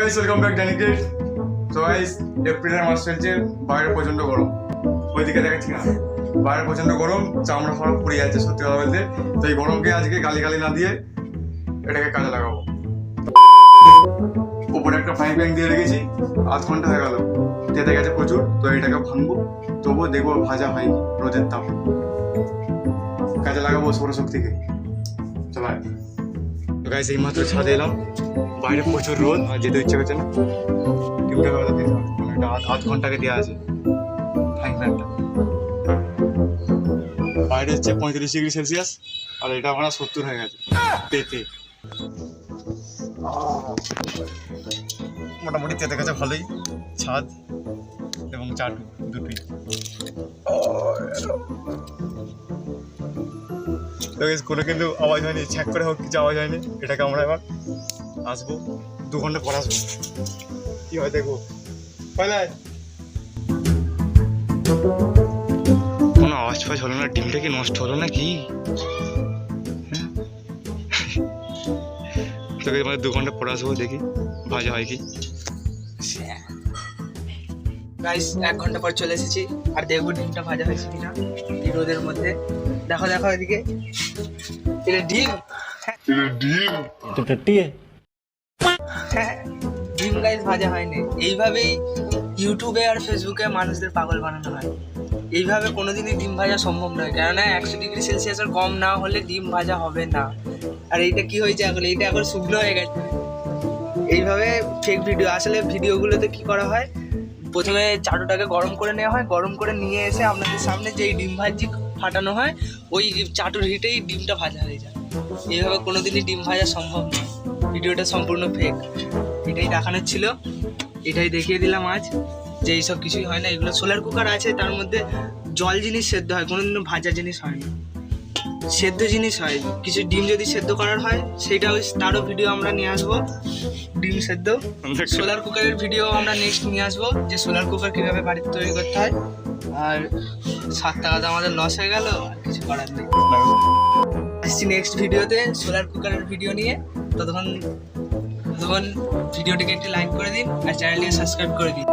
Guys welcome back ড্যানিকেট। তো guys এপ্রিলের মাস চলছে, বাইরে প্রচন্ড গরম, ওইদিকে দেখাচ্ছি না, বাইরে প্রচন্ড গরম, চামড়া ফামড়া পুড়ে যাচ্ছে সত্যি কথা বলতে। তো এই গরমকে আজকে গালি না দিয়ে এটাকে কাজে লাগাবো। উপরে একটা ফ্রাইং প্যান দিয়ে রেখেছি, আধ ঘন্টা হয়ে গেল, তেতে গেছে প্রচুর। তো এটাকে ভাঙবো, তবুও দেখবো ভাজা হয়নি, রোদের তাপ কাজে লাগাবো সৌরশক্তিকে। চলো গাইস এই মাত্র ছাদে এলাম, বাইরে প্রচুর রোদ আর যেতে ইচ্ছে করছে না। টিউবটা কথা দিতে হবে, একটা আধ ঘন্টাকে দেওয়া আছে ফ্রাইং প্যানটা। বাইরে হচ্ছে 35°C আর এটা আমার 70 হয়ে গেছে পেতে। মোটামুটি তেতে গেছে ভালোই, ছাদ এবং চাটু দুটোই। কোনো কিন্তু আওয়াজ হয়নি, ছ্যাক করে হোক কিছু আওয়াজ হয়নি। এটাকে আমরা এবার আসবো, 2 ঘন্টা পর আসবো, কি হয় দেখবো। কোনো আওয়াজ ফাজ হলো না, ডিমটা কি নষ্ট হলো না কি? তোকে মানে 2 ঘন্টা পর আসবো, দেখি ভাজা হয় কি। গাইস 1 ঘন্টা পর চলে এসেছি, আর দেখবো ডিমটা ভাজা হয়েছে কিনা এই রোদের মধ্যে। দেখো দেখো এদিকে, এটা ডিম, তো টट्टी है। ডিম গাইস ভাজা হয়নি। এইভাবেই ইউটিউবে আর ফেসবুকে মানুষদের পাগল বানানো হয়। এইভাবে কোনোদিনই ডিম ভাজা সম্ভব নয়, কেননা 100°C কম না হলে ডিম ভাজা হবে না। আর এইটা কি হয়েছে এখন, এইটা এখন শুকনো হয়ে গেছে। এইভাবে ফেক ভিডিও, আসলে ভিডিওগুলোতে কি করা হয়, প্রথমে চাটুটাকে গরম করে নেওয়া হয়, গরম করে নিয়ে এসে আপনাদের সামনে যেই ডিম ভাজি ফাটানো হয়, ওই চাটুর হিটেই ডিমটা ভাজা হয়ে যায়। এইভাবে কোনোদিনই ডিম ভাজা সম্ভব নয়, ভিডিওটা সম্পূর্ণ ফেক। এটাই দেখানোর ছিল, এটাই দেখিয়ে দিলাম আজ, যে এইসব কিছুই হয় না। এগুলো সোলার কুকার আছে, তার মধ্যে জল জিনিস সেদ্ধ হয়, কোনোদিনও ভাজা জিনিস হয় না, সেদ্ধ জিনিস হয়। কিছু ডিম যদি সেদ্ধ করার হয়, সেটাও তারও ভিডিও আমরা নিয়ে আসবো, ডিম সেদ্ধ। সোলার কুকারের ভিডিও আমরা নেক্সট নিয়ে আসবো, যে সোলার কুকার কীভাবে বাড়িতে তৈরি করতে হয়। আর 7 টাকা তো আমাদের লস হয়ে গেল, আর কিছু করার নেই। আসছি নেক্সট ভিডিওতে সোলার কুকারের ভিডিও নিয়ে। ততক্ষণ ভিডিওটিকে একটি লাইক করে দিন আর চ্যানেলটিকে সাবস্ক্রাইব করে দিন।